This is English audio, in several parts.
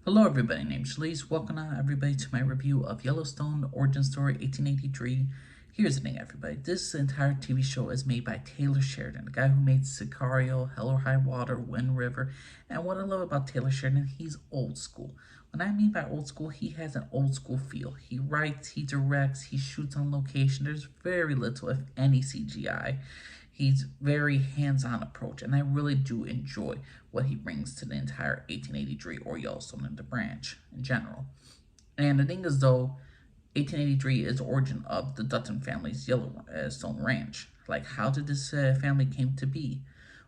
Hello everybody, name's Shalise. Welcome everybody to my review of Yellowstone Origin Story 1883. Here's the thing everybody, this entire TV show is made by Taylor Sheridan, the guy who made Sicario, Hell or High Water, Wind River, and what I love about Taylor Sheridan, he's old school. When I mean by old school, he has an old school feel. He writes, he directs, he shoots on location, there's very little if any CGI. He's very hands-on approach, and I really do enjoy what he brings to the entire 1883 or Yellowstone and the branch in general. And the thing is, though, 1883 is the origin of the Dutton family's Yellowstone Ranch. Like, how did this family came to be?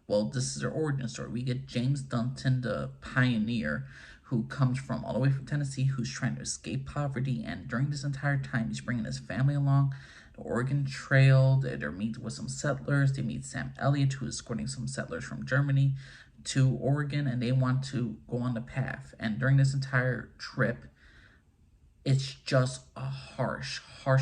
Well, this is their origin story. We get James Dutton, the pioneer, who comes from all the way from Tennessee, who's trying to escape poverty, and during this entire time, he's bringing his family along. The Oregon Trail, they're meeting with some settlers. They meet Sam Elliott, who is escorting some settlers from Germany to Oregon, and they want to go on the path. And during this entire trip, it's just a harsh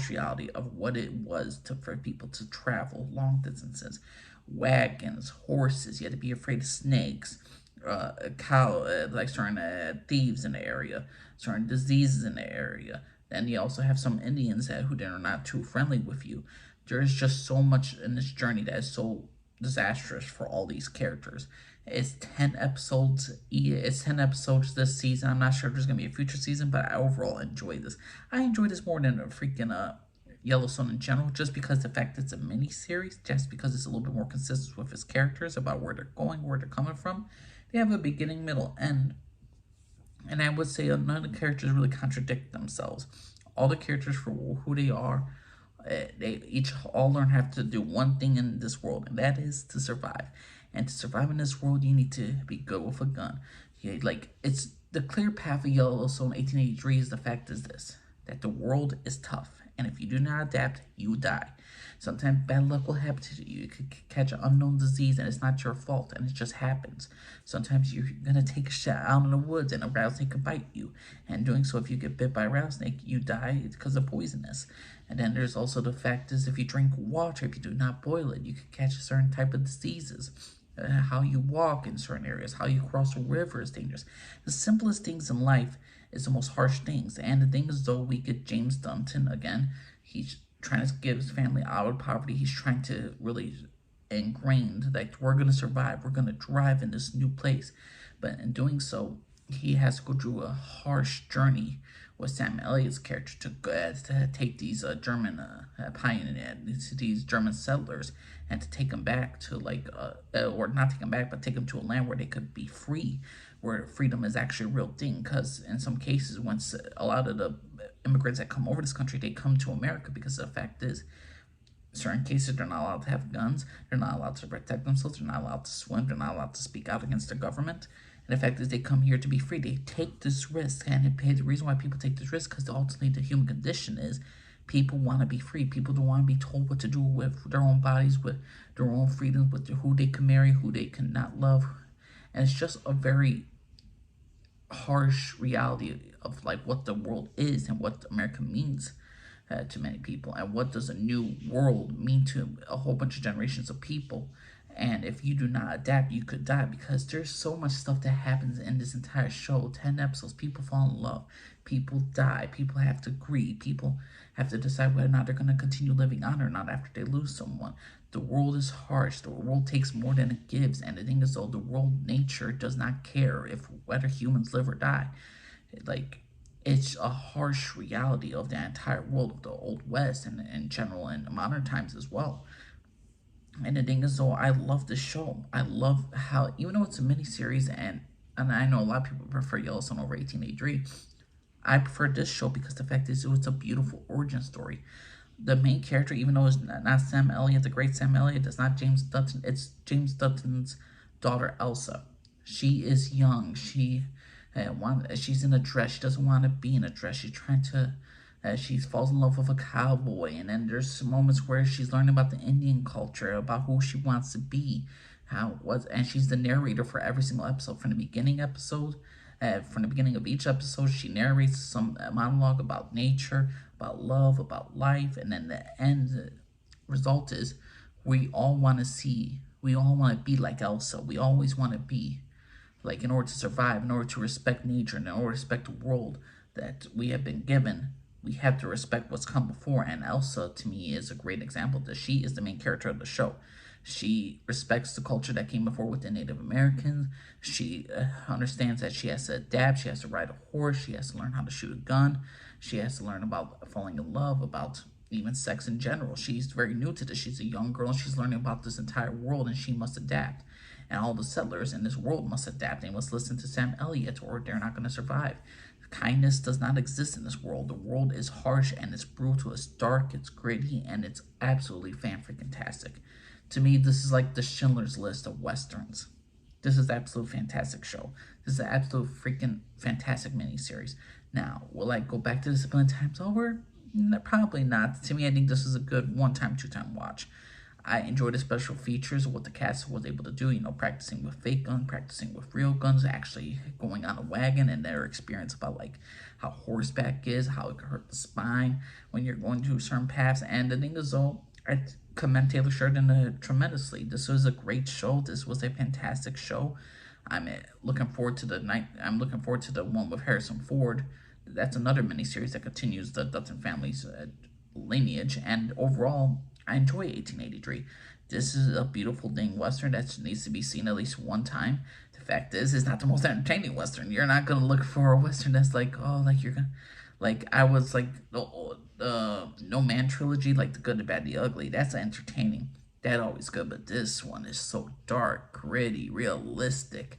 reality of what it was for people to travel long distances. Wagons, horses, you had to be afraid of snakes, like certain thieves in the area, certain diseases in the area. Then you also have some Indians who are not too friendly with you. There's just so much in this journey that is so disastrous for all these characters. It's 10 episodes. It's 10 episodes this season. I'm not sure if there's gonna be a future season, but I overall enjoy this. I enjoy this more than a freaking Yellowstone in general, just because the fact it's a mini series, just because it's a little bit more consistent with its characters about where they're going, where they're coming from. They have a beginning, middle, end. And I would say none of the characters really contradict themselves. All the characters for who they are, they each all learn how to do one thing in this world, and that is to survive. And to survive in this world, you need to be good with a gun. Like, it's the clear path of Yellowstone 1883 is the fact is this, that the world is tough, and if you do not adapt, you die. Sometimes bad luck will happen to you. You could catch an unknown disease and it's not your fault and it just happens. Sometimes you're gonna take a shot out in the woods and a rattlesnake could bite you. And doing so, if you get bit by a rattlesnake, you die because of poisonous. And then there's also the fact is if you drink water, if you do not boil it, you could catch a certain type of diseases. How you walk in certain areas, how you cross a river is dangerous. The simplest things in life is the most harsh things. And the thing is, though, we get James Dutton again. He's trying to get his family out of poverty. He's trying to really ingrained that we're going to survive. We're going to thrive in this new place. But in doing so, he has to go through a harsh journey with Sam Elliott's character to take these German pioneers, these German settlers, and to take them back to or not take them back, but take them to a land where they could be free, where freedom is actually a real thing. Because in some cases, once a lot of the immigrants that come over this country, they come to America because the fact is, certain cases, they're not allowed to have guns, they're not allowed to protect themselves, they're not allowed to swim, they're not allowed to speak out against the government. And the fact is, they come here to be free. They take this risk, and the reason why people take this risk, because ultimately the human condition is people want to be free. People don't want to be told what to do with their own bodies, with their own freedoms, with who they can marry, who they cannot love. And it's just a very harsh reality of like what the world is and what America means to many people, and what does a new world mean to a whole bunch of generations of people. And if you do not adapt, you could die, because there's so much stuff that happens in this entire show. 10 episodes, people fall in love, people die, people have to grieve, people have to decide whether or not they're going to continue living on or not after they lose someone. The world is harsh, the world takes more than it gives, and the thing is, though, the world, nature, does not care if whether humans live or die. Like, it's a harsh reality of the entire world of the Old West and in general in modern times as well. And the thing is, though, I love this show. I love how, even though it's a miniseries, and I know a lot of people prefer Yellowstone over 1883, I prefer this show because the fact is, it's a beautiful origin story. The main character, even though it's not Sam Elliott, the great Sam Elliott, it's not James Dutton, it's James Dutton's daughter, Elsa. She is young. She's in a dress. She doesn't want to be in a dress. She's trying to she falls in love with a cowboy, and then there's moments where she's learning about the Indian culture, about who she wants to be, how it was, and she's the narrator for every single episode. From the beginning of each episode, she narrates some monologue about nature, about love, about life, and then the end result is we all want to be like Elsa. We always want to be Like, in order to survive, in order to respect nature, and in order to respect the world that we have been given, we have to respect what's come before. And Elsa, to me, is a great example that she is the main character of the show. She respects the culture that came before with the Native Americans. She understands that she has to adapt. She has to ride a horse. She has to learn how to shoot a gun. She has to learn about falling in love, about even sex in general. She's very new to this. She's a young girl, and she's learning about this entire world, and she must adapt. And all the settlers in this world must adapt. They must listen to Sam Elliott, or they're not going to survive. Kindness does not exist in this world. The world is harsh, and it's brutal, it's dark, it's gritty, and it's absolutely fan-freaking-tastic. To me, this is like the Schindler's List of Westerns. This is an absolute fantastic show. This is an absolute freaking fantastic miniseries. Now, will I go back to this a billion times over? No, probably not. To me, I think this is a good one-time, two-time watch. I enjoyed the special features of what the cast was able to do, practicing with fake guns, practicing with real guns, actually going on a wagon, and their experience about like how horseback is, how it can hurt the spine when you're going through certain paths. And the thing is, though, I commend Taylor Sheridan tremendously. This was a great show. This was a fantastic show. I'm looking forward to the night. I'm looking forward to the one with Harrison Ford. That's another miniseries that continues the Dutton family's lineage. And overall, I enjoy 1883. This is a beautiful dang Western that needs to be seen at least one time. The fact is, it's not the most entertaining Western. You're not going to look for a Western that's like, oh, like you're going to, like, I was like, the No Man trilogy, like The Good, the Bad, the Ugly. That's entertaining. That always good. But this one is so dark, gritty, realistic,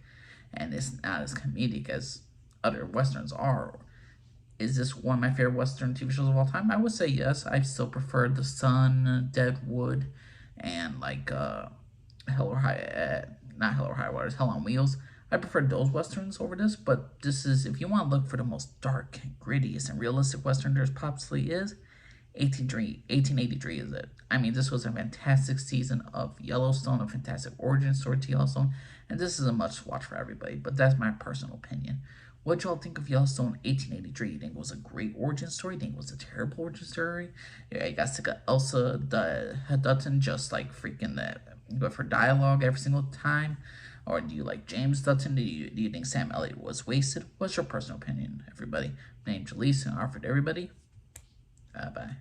and it's not as comedic as other Westerns are. Is this one of my favorite Western TV shows of all time? I would say yes. I still prefer The Sun, Deadwood, and like Hell or High, not Hell or High Waters, Hell on Wheels. I prefer those Westerns over this, but this is, if you want to look for the most dark, grittiest, and realistic Western there's possibly is, 1883 is it. I mean, this was a fantastic season of Yellowstone, a fantastic origin story to Yellowstone, and this is a must-watch for everybody, but that's my personal opinion. What y'all think of Yellowstone 1883? You think it was a great origin story? You think it was a terrible origin story? Yeah, you guys think of Elsa Dutton just like freaking go for dialogue every single time? Or do you like James Dutton? Do you think Sam Elliott was wasted? What's your personal opinion, everybody? My name's Jaleese, and I offered everybody. Bye.